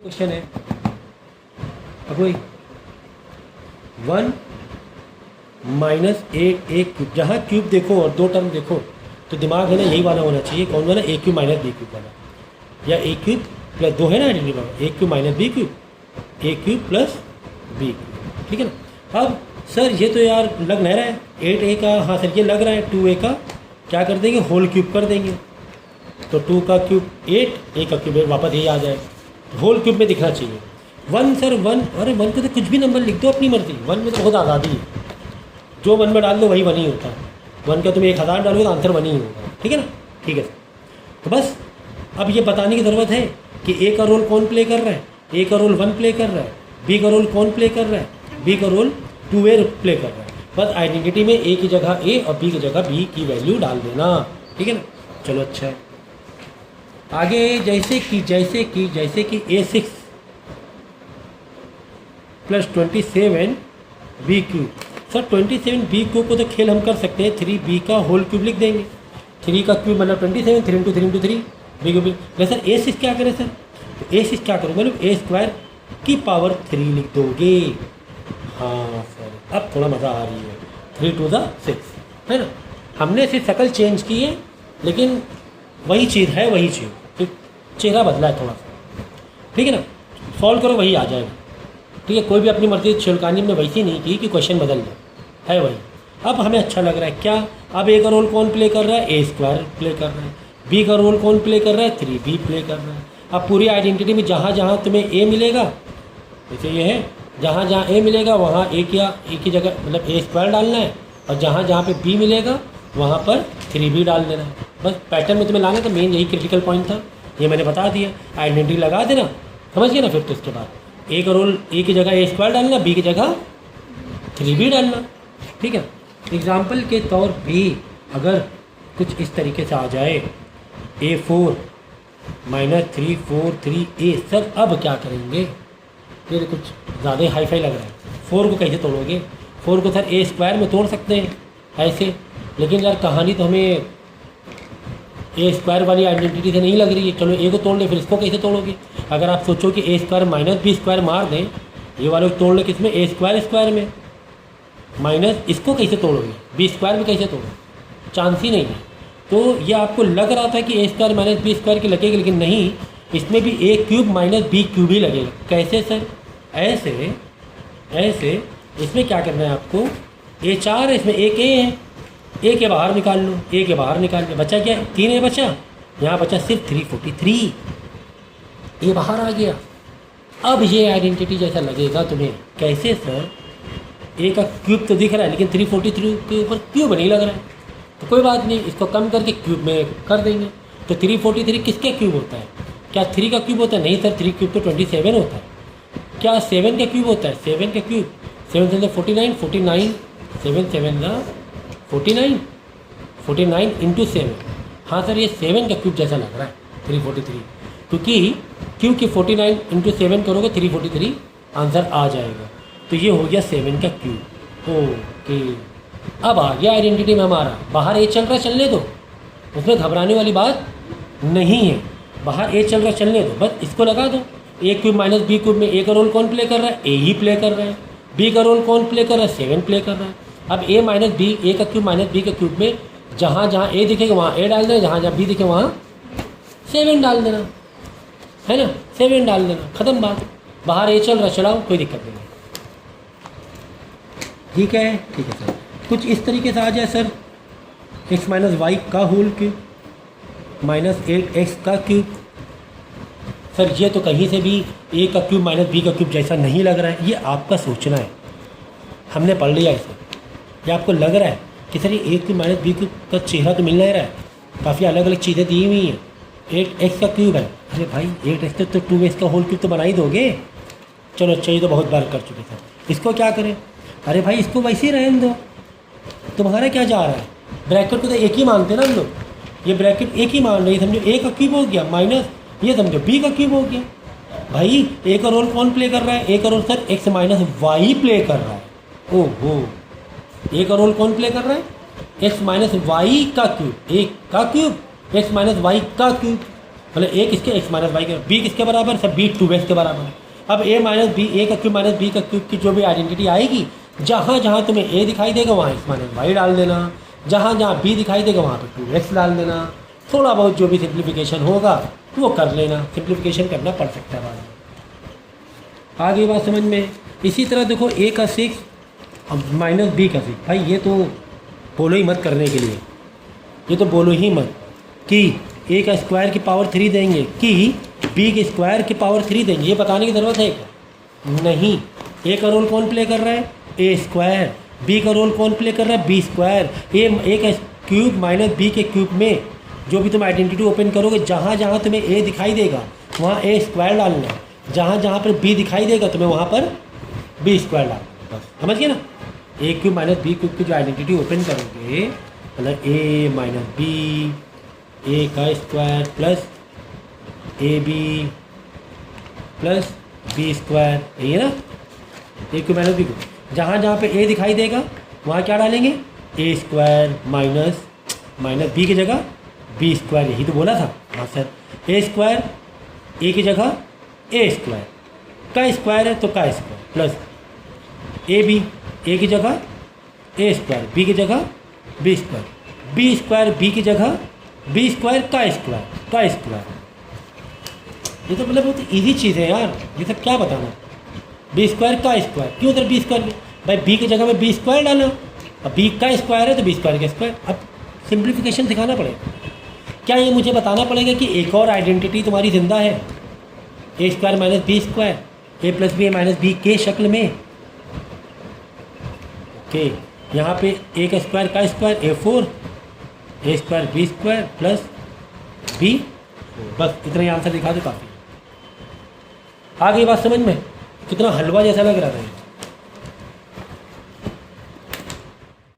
Question है अब कोई 1 माइनस एक क्यूब, जहाँ क्यूब देखो और दो टर्म देखो तो दिमाग है ना यही वाला होना चाहिए। कौन वाला? ए क्यूब माइनस बी क्यूब वाला, या ए क्यूब प्लस दो है ना आइडेंटिटी पावर, ए क्यूब माइनस बी क्यूब, ए क्यूब प्लस बी क्यूब, ठीक है ना। अब सर ये तो यार लग नहीं रहा है 8a का, हाँ सर ये लग रहा है 2a का, क्या कर देंगे होल क्यूब कर देंगे, तो 2 का क्यूब 8, a का क्यूब 8, वापस यही आ जाए, होल क्यूब में दिखना चाहिए। 1 सर 1, अरे 1 को तो कुछ भी नंबर लिख दो अपनी मर्जी, 1 में तो बहुत आज़ादी है, जो 1 में डाल दो वही 1 ही होता है। 1 का तुम 1000 डालोगे तो आंसर 1 ही होगा, ठीक है ना। ठीक है सर, तो बस अब ये बताने की ज़रूरत है कि ए का रोल कौन प्ले कर रहा है, ए का रोल 1 प्ले कर रहा है, बी का रोल कौन प्ले कर रहा है, बी का रोल 2a प्ले कर रहा है। बस आइडेंटिटी में ए की जगह ए और बी की जगह बी की वैल्यू डाल देना, ठीक है ना। चलो अच्छा है, आगे जैसे कि a6 plus 27 B cube. Sir 27 B cube को तो खेल हम कर सकते हैं, 3b का होल क्यूब लिख देंगे, 3 का क्यूब मतलब 27, 3 इंटू 3 बी क्यूब। नहीं सर a6 क्या करें सर, तो a6 क्या करोगे मतलब a स्क्वायर की पावर 3 लिख दोगे। हाँ सर अब थोड़ा मज़ा आ रही है, 3 टू द 6 है ना। हमने सिर्फ शक्ल चेंज की है लेकिन वही चीज़ है, वही चीज़, फिर चेहरा बदला है थोड़ा सा, ठीक है ना। सॉल्व करो वही आ जाएगा, ठीक है। कोई भी अपनी मर्जी छिड़कानी में वैसी नहीं की कि क्वेश्चन बदल जाए, है वही। अब हमें अच्छा लग रहा है क्या, अब ए का रोल कौन प्ले कर रहा है, ए स्क्वायर प्ले कर रहा है, बी का रोल कौन प्ले कर रहा है, 3b प्ले कर रहा है। अब पूरी आइडेंटिटी में जहाँ जहाँ तुम्हें ए मिलेगा, जैसे ये है, जहाँ जहाँ ए मिलेगा वहाँ ए की जगह मतलब ए स्क्वायर डालना है, और जहाँ जहाँ पे बी मिलेगा वहाँ पर 3b डाल देना है। बस पैटर्न में तुम्हें लाना था, मेन यही क्रिटिकल पॉइंट था, ये मैंने बता दिया। आइडेंटिटी लगा देना, समझ गए ना। फिर तो इसके बाद ए का रोल ए की जगह ए स्क्वायर डालना, बी की जगह 3b डालना, ठीक है। एग्जाम्पल के तौर पे अगर कुछ इस तरीके से आ जाए a4 माइनस 3 4 3a, सर अब क्या करेंगे, ये तो कुछ ज़्यादा हाई फाई लग रहा है। 4 को कैसे तोड़ोगे, 4 को सर ए स्क्वायर में तोड़ सकते हैं ऐसे, लेकिन यार कहानी तो हमें ए स्क्वायर वाली आइडेंटिटी से नहीं लग रही है। चलो ए को तोड़ लें, फिर इसको कैसे तोड़ोगे। अगर आप सोचो कि ए स्क्वायर माइनस बी स्क्वायर मार दें, ये वाले को तोड़ लें किस में, ए स्क्वायर में, माइनस इसको कैसे तोड़ोगे, बी स्क्वायर में कैसे तोड़ोगे, चांस ही नहीं है। तो ये आपको लग रहा था कि ए स्क्वायर माइनस बी स्क्वायर की लगेगी, लेकिन नहीं, इसमें भी ए क्यूब माइनस बी क्यूब ही लगेगा। कैसे सर, ऐसे इसमें क्या करना है आपको, a4 है, इसमें एक ए है, ए के बाहर निकाल लो, ए के बाहर निकाल लो, बचा क्या, 3a बचा, यहाँ बचा सिर्फ 343, ये बाहर आ गया। अब ये आइडेंटिटी जैसा लगेगा तुम्हें, कैसे सर, ए का क्यूब तो दिख रहा है लेकिन 343 के ऊपर क्यूब नहीं लग रहा है, तो कोई बात नहीं, इसको कम करके क्यूब में कर देंगे। तो 343 किसका क्यूब होता है, क्या 3 का क्यूब होता है, नहीं सर 3 क्यूब तो 27 होता है। क्या 7 का क्यूब होता है, 7 का क्यूब 7 7 49 49 7 7 49 49 इंटू 7, हाँ सर ये 7 का क्यूब जैसा लग रहा है 343, क्योंकि 49 इंटू 7 करोगे 343 आंसर आ जाएगा। तो ये हो गया 7 का क्यूब। ओके, अब आ गया आइडेंटिटी में हमारा, बाहर ए चल रहा चलने दो, उसमें घबराने वाली बात नहीं है, बाहर ए चल रहा चलने दो, बस इसको लगा दो। ए क्यूब माइनस बी क्यूब में ए का रोल कौन प्ले कर रहा है, ए ही प्ले कर रहा है, बी का रोल कौन प्ले कर रहा है, 7 प्ले कर रहा है। अब ए माइनस बी, ए का क्यूब माइनस बी का क्यूब में जहाँ जहाँ ए दिखेगा वहाँ ए डाल देना, जहाँ जहाँ बी दिखे वहाँ 7 डाल देना, है ना, 7 डाल देना, ख़त्म बात। बाहर ए चल रहा चलाओ, कोई दिक्कत नहीं, ठीक है सर। कुछ इस तरीके से आ जाए सर, x माइनस वाई का होल क्यूब माइनस 8x का क्यूब। सर ये तो कहीं से भी a का क्यूब माइनस b का क्यूब जैसा नहीं लग रहा है, ये आपका सोचना है, हमने पढ़ लिया इसे। ये आपको लग रहा है कि सर ये a cube minus b cube का चेहरा तो मिल नहीं रहा है, काफ़ी अलग अलग चीज़ें दी हुई हैं। 8x का क्यूब है, अरे भाई 8x तो 2x का होल क्यूब तो बना ही दोगे। चलो अच्छा, ये तो बहुत बार कर चुके थे, इसको क्या करें, अरे भाई इसको वैसे ही रहने दो, तुम्हारा क्या जा रहा है, ब्रैकेट को तो एक ही मानते ना हम लोग, ये ब्रैकेट एक ही मान रही है, समझो ए का क्यूब हो गया माइनस ये समझो बी का क्यूब हो गया। भाई ए का रोल कौन प्ले कर रहा है, ए का role sir X minus Y play कर रहा है। ओहो, ए का रोल कौन प्ले कर रहा है, एक्स माइनस वाई का क्यूब, ए का क्यूब एक्स माइनस वाई का क्यूब, मतलब ए किसके एक्स माइनस वाई के, बी किसके बराबर सब बी 2x के बराबर है। अब ए माइनस बी, ए का क्यूब माइनस बी का क्यूब की जो भी आइडेंटिटी आएगी, जहाँ जहाँ तुम्हें ए दिखाई देगा वहाँ एक्स माइनस वाई डाल देना, जहाँ जहाँ बी दिखाई देगा वहाँ पे 2x डाल देना। थोड़ा बहुत जो भी सिंप्लीफिकेशन होगा वो कर लेना, सिंप्लीफिकेशन करना पड़ सकता है बाद में। आगे बात समझ में। इसी तरह देखो ए का 6 माइनस बी का 6, भाई ये तो बोलो ही मत करने के लिए, ये तो बोलो ही मत कि ए का स्क्वायर की पावर 3 देंगे कि बी के स्क्वायर की पावर 3 देंगे, ये बताने की ज़रूरत है क्या? नहीं। ए का रोल कौन प्ले कर रहा है? A square. बी का रोल कौन प्ले कर रहा है? B square. ए का क्यूब माइनस बी के क्यूब में जो भी तुम आइडेंटिटी ओपन करोगे, जहाँ जहाँ तुम्हें ए दिखाई देगा वहाँ ए स्क्वायर डालना है, जहाँ जहाँ पर बी दिखाई देगा तुम्हें वहाँ पर बी स्क्वायर डालना। बस समझ गए ना? A cube minus B cube की जो आइडेंटिटी ओपन करोगे, मतलब ए माइनस बी, ए का square plus A B plus B square, यही है ना? A cube minus B cube, जहाँ जहाँ पे ए दिखाई देगा वहाँ क्या डालेंगे? A square minus minus B की जगह बी स्क्वायर, यही तो बोला था। हाँ सर, ए स्क्वायर ए की जगह ए स्क्वायर, का स्क्वायर है तो का square plus A B, A की जगह ए स्क्वायर, बी की जगह B square, B square B की जगह बी स्क्वायर का स्क्वायर, का स्क्वायर। ये तो मतलब बहुत ईजी चीज़ है यार, ये सब क्या बताना। बी स्क्वायर का स्क्वायर, क्यों उधर बी स्क्वायर? भाई बी की जगह में बी स्क्वायर डाला, अब बी का स्क्वायर है तो बी स्क्वायर का स्क्वायर। अब सिंप्लीफिकेशन दिखाना पड़ेगा। क्या ये मुझे बताना पड़ेगा कि एक और आइडेंटिटी तुम्हारी जिंदा है, A square minus B square, A plus B minus B के शक्ल में? ओके, यहाँ पे ए का square A 4, A square B square plus B, बस इतना ही आंसर दिखा दो काफ़ी। आगे बात समझ में? कितना हलवा जैसा लग रहा है।